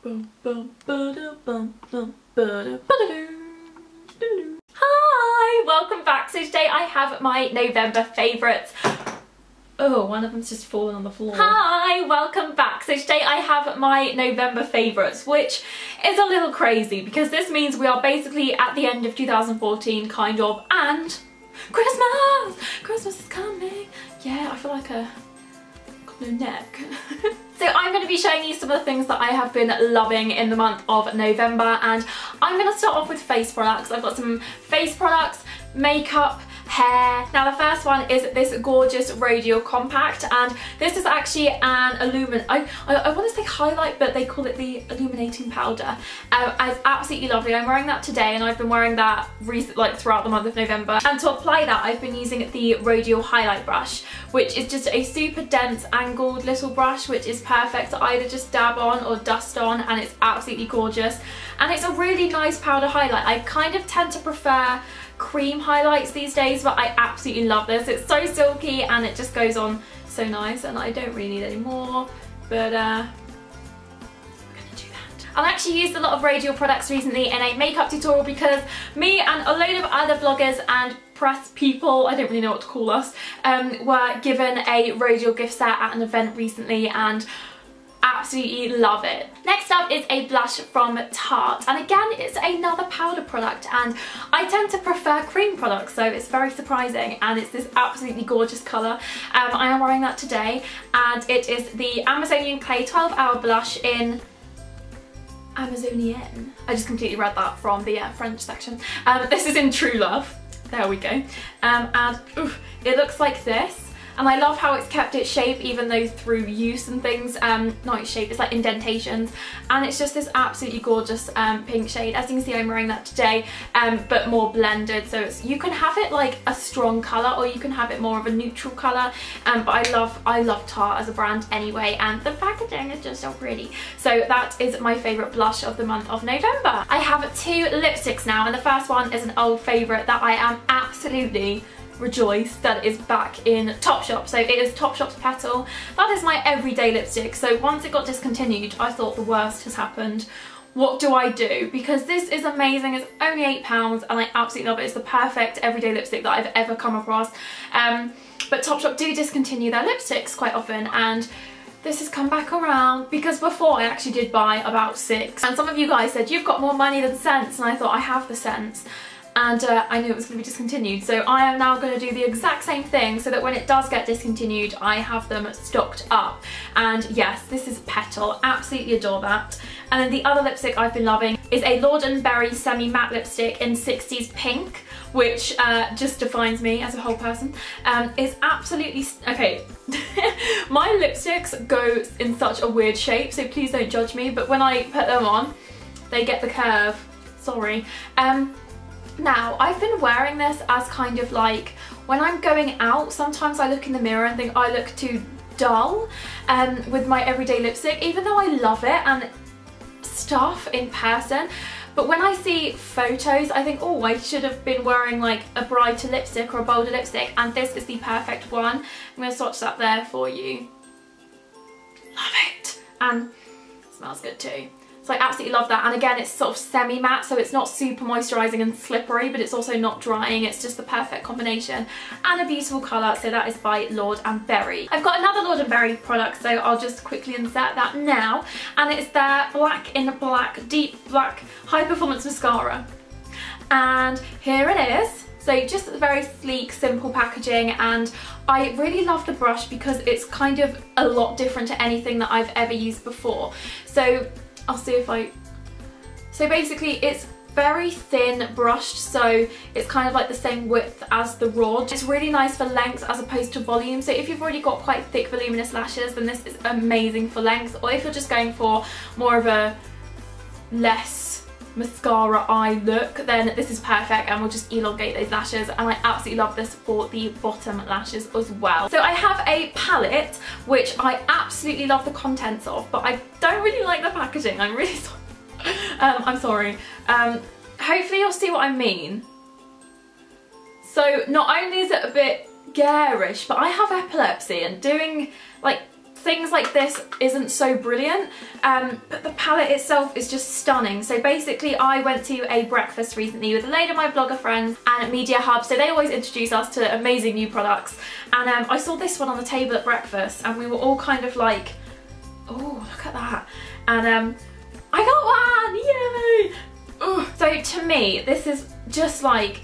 Hi, welcome back. So today I have my November favourites. Oh, one of them's just fallen on the floor. Hi, welcome back. So today I have my November favourites, which is a little crazy because this means we are basically at the end of 2014, kind of, and Christmas! Christmas is coming. Yeah, I feel like a... no neck. So I'm going to be showing you some of the things that I have been loving in the month of November, and I'm going to start off with face products. I've got some face products, makeup, hair. Now the first one is this gorgeous Rodial compact, and this is actually an I want to say highlight, but they call it the illuminating powder. It's absolutely lovely. I'm wearing that today, and I've been wearing that throughout the month of November. And to apply that, I've been using the Rodial highlight brush, which is just a super dense angled little brush, which is perfect to either just dab on or dust on, and it's absolutely gorgeous. And it's a really nice powder highlight. I kind of tend to prefer cream highlights these days, but I absolutely love this. It's so silky and it just goes on so nice, and I don't really need any more, but I'm gonna do that. I've actually used a lot of Rodial products recently in a makeup tutorial because me and a load of other bloggers and press people, I don't really know what to call us, were given a Rodial gift set at an event recently, and absolutely love it. Next up is a blush from Tarte, and again it's another powder product, and I tend to prefer cream products, so it's very surprising, and it's this absolutely gorgeous colour. I am wearing that today, and it is the Amazonian Clay 12-Hour Blush in Amazonian. I just completely read that from the French section. This is in True Love. There we go. And oof, it looks like this. And I love how it's kept its shape even though through use and things, not its shape, it's like indentations. And it's just this absolutely gorgeous pink shade. As you can see, I'm wearing that today, but more blended. So you can have it like a strong colour, or you can have it more of a neutral colour. But I love Tarte as a brand anyway, and the packaging is just so pretty. So that is my favourite blush of the month of November. I have two lipsticks now, and the first one is an old favourite that I am absolutely rejoiced that is back in Topshop. So it is Topshop's Petal. That is my everyday lipstick. So once it got discontinued, I thought the worst has happened. What do I do? Because this is amazing. It's only £8 and I absolutely love it. It's the perfect everyday lipstick that I've ever come across. But Topshop do discontinue their lipsticks quite often, and this has come back around because before I actually did buy about 6. And some of you guys said, you've got more money than sense, and I thought I have the sense. And I knew it was going to be discontinued, so I am now going to do the exact same thing so that when it does get discontinued, I have them stocked up. And yes, this is Petal, absolutely adore that. And then the other lipstick I've been loving is a Lord & Berry semi-matte lipstick in 60s pink, which just defines me as a whole person. It's absolutely, okay, my lipsticks go in such a weird shape, so please don't judge me, but when I put them on, they get the curve, sorry. Now, I've been wearing this as kind of like, when I'm going out, sometimes I look in the mirror and think I look too dull with my everyday lipstick, even though I love it and stuff in person. But when I see photos, I think, oh, I should have been wearing like a brighter lipstick or a bolder lipstick, and this is the perfect one. I'm going to swatch that there for you. Love it. And it smells good too. So I absolutely love that, and again it's sort of semi-matte, so it's not super moisturising and slippery, but it's also not drying. It's just the perfect combination and a beautiful colour. So that is by Lord & Berry. I've got another Lord & Berry product, so I'll just quickly insert that now, and it's their Black in Black Deep Black High Performance Mascara. And here it is. So just very sleek, simple packaging, and I really love the brush because it's kind of a lot different to anything that I've ever used before. So I'll see if so basically it's very thin brushed, so it's kind of like the same width as the rod. It's really nice for length as opposed to volume, so if you've already got quite thick voluminous lashes, then this is amazing for length, or if you're just going for more of a less mascara eye look, then this is perfect and will just elongate those lashes, and I absolutely love this for the bottom lashes as well. So I have a palette which I absolutely love the contents of, but I don't really like the packaging. I'm really sorry. I'm sorry. Hopefully you'll see what I mean. So not only is it a bit garish, but I have epilepsy, and doing like things like this isn't so brilliant, but the palette itself is just stunning. So basically I went to a breakfast recently with a load of my blogger friends and at Media Hub, so they always introduce us to amazing new products, and I saw this one on the table at breakfast and we were all kind of like, oh, look at that, and I got one, yay! Ugh. So to me this is just like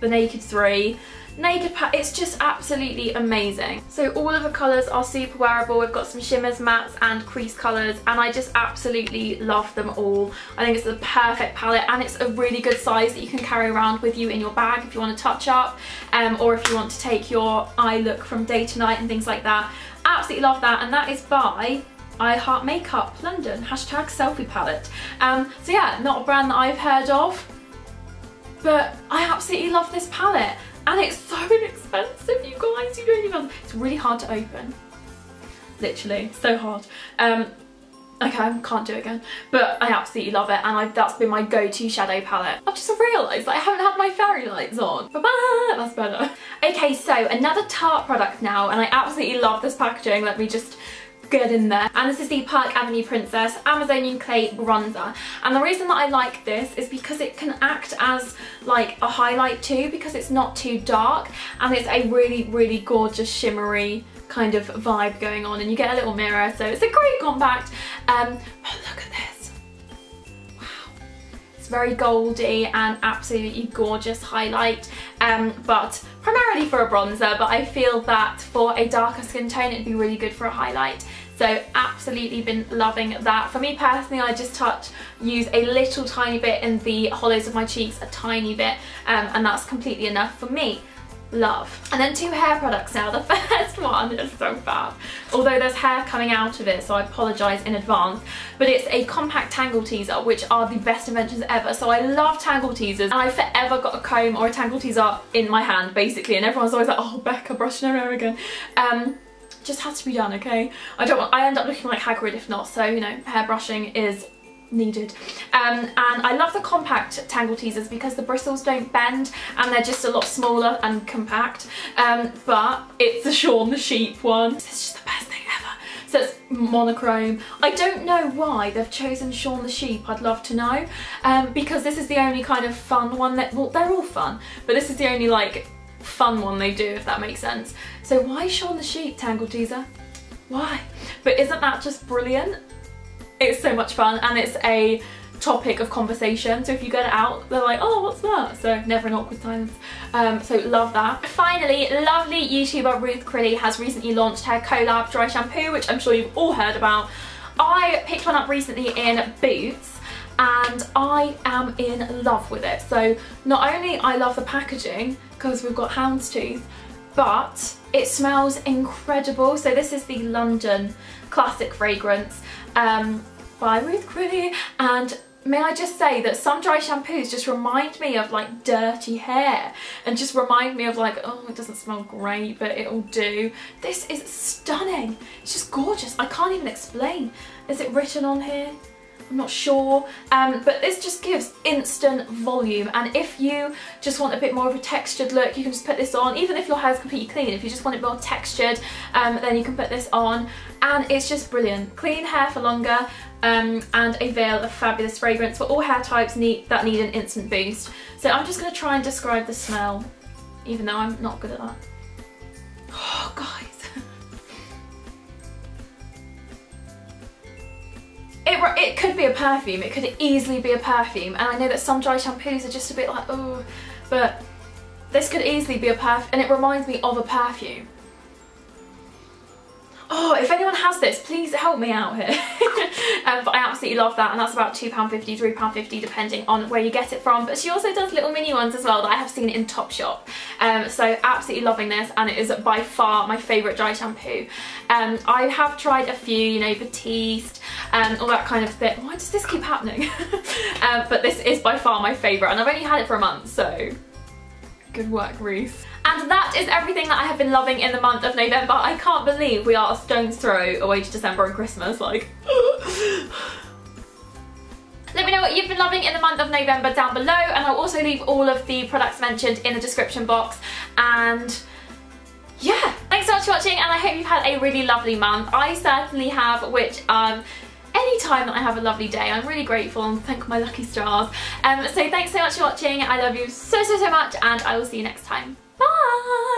the Naked 3 Naked palette. It's just absolutely amazing. So all of the colours are super wearable. We've got some shimmers, mattes and crease colours, and I just absolutely love them all. I think it's the perfect palette, and it's a really good size that you can carry around with you in your bag if you want to touch up, or if you want to take your eye look from day to night and things like that. Absolutely love that, and that is by I Heart Makeup London, hashtag selfie palette. So yeah, not a brand that I've heard of, but I absolutely love this palette. And it's so inexpensive, you guys, you don't even, it's really hard to open. Literally, so hard. Okay, I can't do it again. But I absolutely love it, and that's been my go-to shadow palette. I've just realised that I haven't had my fairy lights on. Ba-ba! That's better. Okay, so another Tarte product now, and I absolutely love this packaging. Let me just get in there. And this is the Park Avenue Princess Amazonian Clay Bronzer, and the reason that I like this is because it can act as like a highlight too, because it's not too dark and it's a really gorgeous shimmery kind of vibe going on, and you get a little mirror, so it's a great compact. But look at this, wow, it's very goldy and absolutely gorgeous highlight, but primarily for a bronzer, but I feel that for a darker skin tone it'd be really good for a highlight. So absolutely been loving that. For me personally, I just use a little tiny bit in the hollows of my cheeks, a tiny bit, and that's completely enough for me. Love. And then two hair products now. The first one is so fab, although there's hair coming out of it, so I apologise in advance, but it's a compact Tangle Teezer, which are the best inventions ever. So I love Tangle Teezers, and I've forever got a comb or a Tangle Teezer in my hand basically, and everyone's always like, oh, Becca brushing her hair again. Just has to be done, okay? I end up looking like Hagrid if not, so you know, hair brushing is needed. And I love the compact Tangle Teezers because the bristles don't bend and they're just a lot smaller and compact, but it's the Shaun the Sheep one. It's just the best thing ever. So it's monochrome. I don't know why they've chosen Shaun the Sheep, I'd love to know, because this is the only kind of fun one that, well, they're all fun, but this is the only like fun one they do, if that makes sense. So why Shaun the Sheep Tangle Teezer? Why? But isn't that just brilliant? It's so much fun, and it's a topic of conversation, so if you get it out they're like, oh, what's that? So never an awkward silence. So love that. Finally, lovely YouTuber Ruth Crilly has recently launched her Colab Dry Shampoo, which I'm sure you've all heard about. I picked one up recently in Boots and I am in love with it. So not only I love the packaging because we've got houndstooth, but it smells incredible. So this is the London Classic fragrance by Ruth Crilly, and may I just say that some dry shampoos just remind me of like dirty hair and just remind me of like, oh, it doesn't smell great but it'll do. This is stunning. It's just gorgeous. I can't even explain. Is it written on here? I'm not sure, but this just gives instant volume, and if you just want a bit more of a textured look, you can just put this on. Even if your hair's completely clean, if you just want it more textured, then you can put this on, and it's just brilliant. Clean hair for longer, and a veil of fabulous fragrance for all hair types that need an instant boost. So I'm just going to try and describe the smell, even though I'm not good at that. Oh, guys. It could be a perfume, it could easily be a perfume, and I know that some dry shampoos are just a bit like, oh, but this could easily be a perfume, and it reminds me of a perfume. Oh, if anyone has this, please help me out here. But I absolutely love that, and that's about £2.50, £3.50 depending on where you get it from. But she also does little mini ones as well that I have seen in Topshop. So absolutely loving this, and it is by far my favourite dry shampoo. I have tried a few, you know, Batiste, all that kind of thing. Why does this keep happening? But this is by far my favourite, and I've only had it for a month, so good work, Ruth. And that is everything that I have been loving in the month of November. I can't believe we are a stone's throw away to December and Christmas, like. Let me know what you've been loving in the month of November down below, and I'll also leave all of the products mentioned in the description box. And yeah, thanks so much much for watching, and I hope you've had a really lovely month. I certainly have, which any time that I have a lovely day, I'm really grateful and thank my lucky stars. So thanks so much for watching. I love you so much, and I will see you next time. Bye!